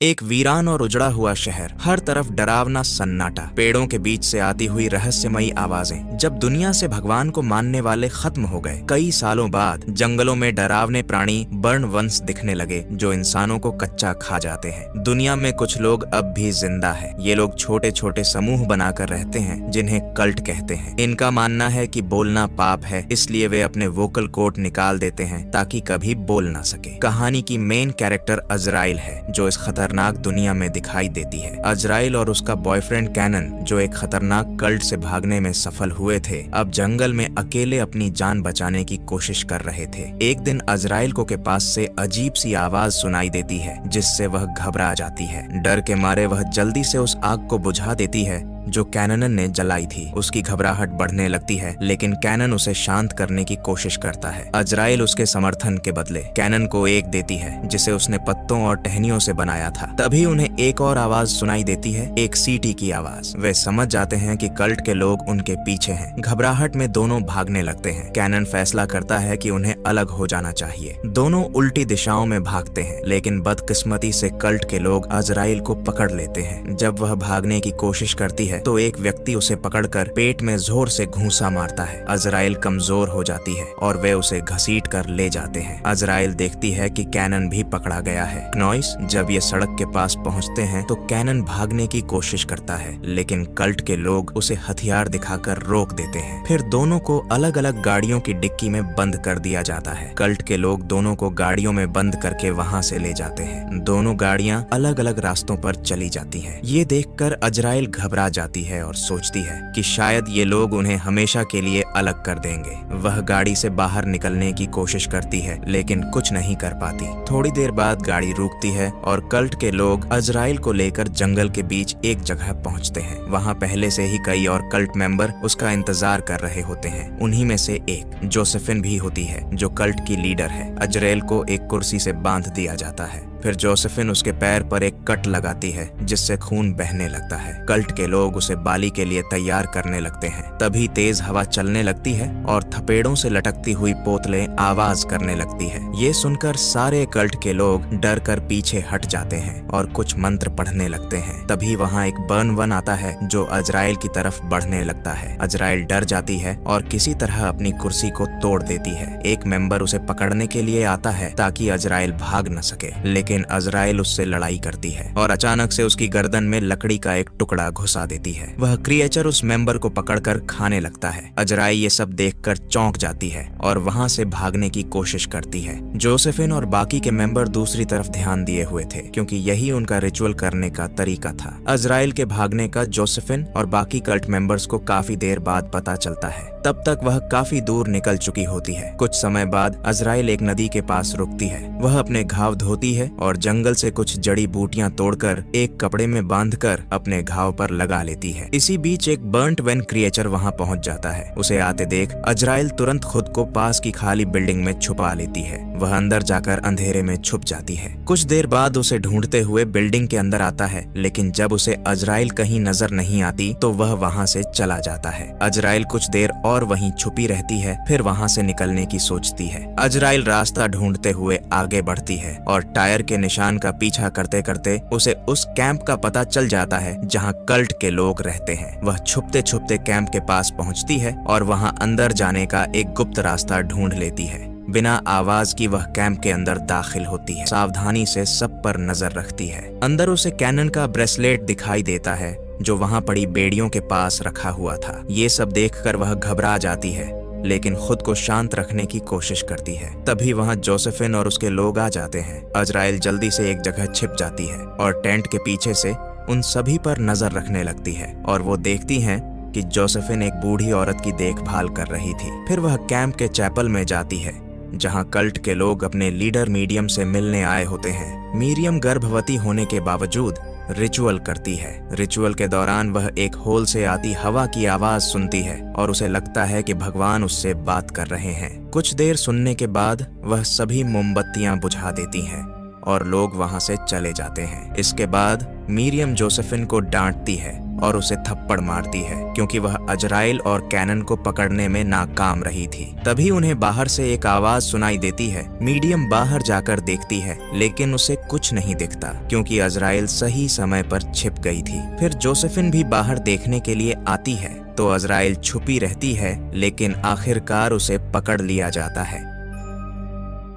एक वीरान और उजड़ा हुआ शहर, हर तरफ डरावना सन्नाटा, पेड़ों के बीच से आती हुई रहस्यमयी आवाजें। जब दुनिया से भगवान को मानने वाले खत्म हो गए, कई सालों बाद जंगलों में डरावने प्राणी बर्न वंश दिखने लगे जो इंसानों को कच्चा खा जाते हैं। दुनिया में कुछ लोग अब भी जिंदा है। ये लोग छोटे छोटे समूह बनाकर रहते हैं जिन्हें कल्ट कहते हैं। इनका मानना है कि बोलना पाप है, इसलिए वे अपने वोकल कोड निकाल देते हैं ताकि कभी बोल ना सके। कहानी की मेन कैरेक्टर अजराइल है जो इस खतरनाक दुनिया में दिखाई देती है। अजराइल और उसका बॉयफ्रेंड कैनन, जो एक खतरनाक कल्ट से भागने में सफल हुए थे, अब जंगल में अकेले अपनी जान बचाने की कोशिश कर रहे थे। एक दिन अजराइल को के पास से अजीब सी आवाज सुनाई देती है जिससे वह घबरा जाती है। डर के मारे वह जल्दी से उस आग को बुझा देती है जो कैनन ने जलाई थी। उसकी घबराहट बढ़ने लगती है लेकिन कैनन उसे शांत करने की कोशिश करता है। अजराइल उसके समर्थन के बदले कैनन को एक देती है जिसे उसने पत्तों और टहनियों से बनाया था। तभी उन्हें एक और आवाज सुनाई देती है, एक सीटी की आवाज। वे समझ जाते हैं कि कल्ट के लोग उनके पीछे हैं। घबराहट में दोनों भागने लगते हैं। कैनन फैसला करता है कि उन्हें अलग हो जाना चाहिए। दोनों उल्टी दिशाओं में भागते हैं लेकिन बदकिस्मती से कल्ट के लोग अजराइल को पकड़ लेते हैं। जब वह भागने की कोशिश करती है तो एक व्यक्ति उसे पकड़कर पेट में जोर से घूंसा मारता है। अजराइल कमजोर हो जाती है और वे उसे घसीट कर ले जाते हैं। अजराइल देखती है कि कैनन भी पकड़ा गया है। नॉइस जब ये सड़क के पास पहुंचते हैं तो कैनन भागने की कोशिश करता है लेकिन कल्ट के लोग उसे हथियार दिखाकर रोक देते हैं। फिर दोनों को अलग अलग गाड़ियों की डिक्की में बंद कर दिया जाता है। कल्ट के लोग दोनों को गाड़ियों में बंद करके वहां से ले जाते हैं। दोनों गाड़ियां अलग अलग रास्तों पर चली जाती हैं। ये देखकर अजराइल घबरा जाती है और सोचती है कि शायद ये लोग उन्हें हमेशा के लिए अलग कर देंगे। वह गाड़ी से बाहर निकलने की कोशिश करती है लेकिन कुछ नहीं कर पाती। थोड़ी देर बाद गाड़ी रुकती है और कल्ट के लोग अजराइल को लेकर जंगल के बीच एक जगह पहुंचते हैं। वहां पहले से ही कई और कल्ट मेंबर उसका इंतजार कर रहे होते हैं। उन्हीं में से एक जोसेफिन भी होती है जो कल्ट की लीडर है। अजराइल को एक कुर्सी से बांध दिया जाता है। फिर जोसेफिन उसके पैर पर एक कट लगाती है जिससे खून बहने लगता है। कल्ट के लोग उसे बाली के लिए तैयार करने लगते हैं। तभी तेज हवा चलने लगती है और थपेड़ों से लटकती हुई बोतलें आवाज करने लगती है। ये सुनकर सारे कल्ट के लोग डर कर पीछे हट जाते हैं और कुछ मंत्र पढ़ने लगते हैं। तभी वहाँ एक बर्न वन आता है जो अजराइल की तरफ बढ़ने लगता है। अजराइल डर जाती है और किसी तरह अपनी कुर्सी को तोड़ देती है। एक मेंबर उसे पकड़ने के लिए आता है ताकि अजराइल भाग न सके, लेकिन अजराइल उससे लड़ाई करती है और अचानक से उसकी गर्दन में लकड़ी का एक टुकड़ा घुसा देती है। वह क्रिएचर उस मेंबर को पकड़कर खाने लगता है। अजराइल ये सब देखकर चौंक जाती है और वहां से भागने की कोशिश करती है। जोसेफिन और बाकी के मेंबर दूसरी तरफ ध्यान दिए हुए थे क्योंकि यही उनका रिचुअल करने का तरीका था। अजराइल के भागने का जोसेफिन और बाकी कल्ट मेंबर्स को काफी देर बाद पता चलता है। तब तक वह काफी दूर निकल चुकी होती है। कुछ समय बाद अजराइल एक नदी के पास रुकती है। वह अपने घाव धोती है और जंगल से कुछ जड़ी बूटियां तोड़कर एक कपड़े में बांधकर अपने घाव पर लगा लेती है। इसी बीच एक बर्न्ट वेन क्रिएचर वहां पहुंच जाता है। उसे आते देख अजराइल तुरंत खुद को पास की खाली बिल्डिंग में छुपा लेती है। वह अंदर जाकर अंधेरे में छुप जाती है। कुछ देर बाद उसे ढूंढते हुए बिल्डिंग के अंदर आता है लेकिन जब उसे अजराइल कहीं नजर नहीं आती तो वह वहां से चला जाता है। अजराइल कुछ देर और वहीं छुपी रहती है, फिर वहां से निकलने की सोचती है। अजराइल रास्ता ढूंढते हुए आगे बढ़ती है और टायर के निशान का पीछा करते करते उसे उस कैंप का पता चल जाता है जहां कल्ट के लोग रहते हैं। वह छुपते छुपते कैंप के पास पहुंचती है और वहां अंदर जाने का एक गुप्त रास्ता ढूंढ लेती है। बिना आवाज की वह कैंप के अंदर दाखिल होती है। सावधानी से सब पर नजर रखती है। अंदर उसे कैनन का ब्रेसलेट दिखाई देता है जो वहां पड़ी बेड़ियों के पास रखा हुआ था। ये सब देखकर वह घबरा जाती है लेकिन खुद को शांत रखने की कोशिश करती है। तभी वहां जोसेफिन और उसके लोग आ जाते हैं। अजराइल जल्दी से एक जगह छिप जाती है और टेंट के पीछे से उन सभी पर नजर रखने लगती है और वो देखती हैं कि जोसेफिन एक बूढ़ी औरत की देखभाल कर रही थी। फिर वह कैंप के चैपल में जाती है जहां कल्ट के लोग अपने लीडर मीडियम से मिलने आए होते हैं। मीरियम गर्भवती होने के बावजूद रिचुअल करती है। रिचुअल के दौरान वह एक होल से आती हवा की आवाज सुनती है और उसे लगता है कि भगवान उससे बात कर रहे हैं। कुछ देर सुनने के बाद वह सभी मोमबत्तियां बुझा देती हैं और लोग वहां से चले जाते हैं। इसके बाद मीरियम जोसेफिन को डांटती है और उसे थप्पड़ मारती है क्योंकि वह अजराइल और कैनन को पकड़ने में नाकाम रही थी। तभी उन्हें बाहर से एक आवाज सुनाई देती है। मीडियम बाहर जाकर देखती है लेकिन उसे कुछ नहीं दिखता क्योंकि अजराइल सही समय पर छिप गई थी। फिर जोसेफिन भी बाहर देखने के लिए आती है तो अजराइल छुपी रहती है लेकिन आखिरकार उसे पकड़ लिया जाता है।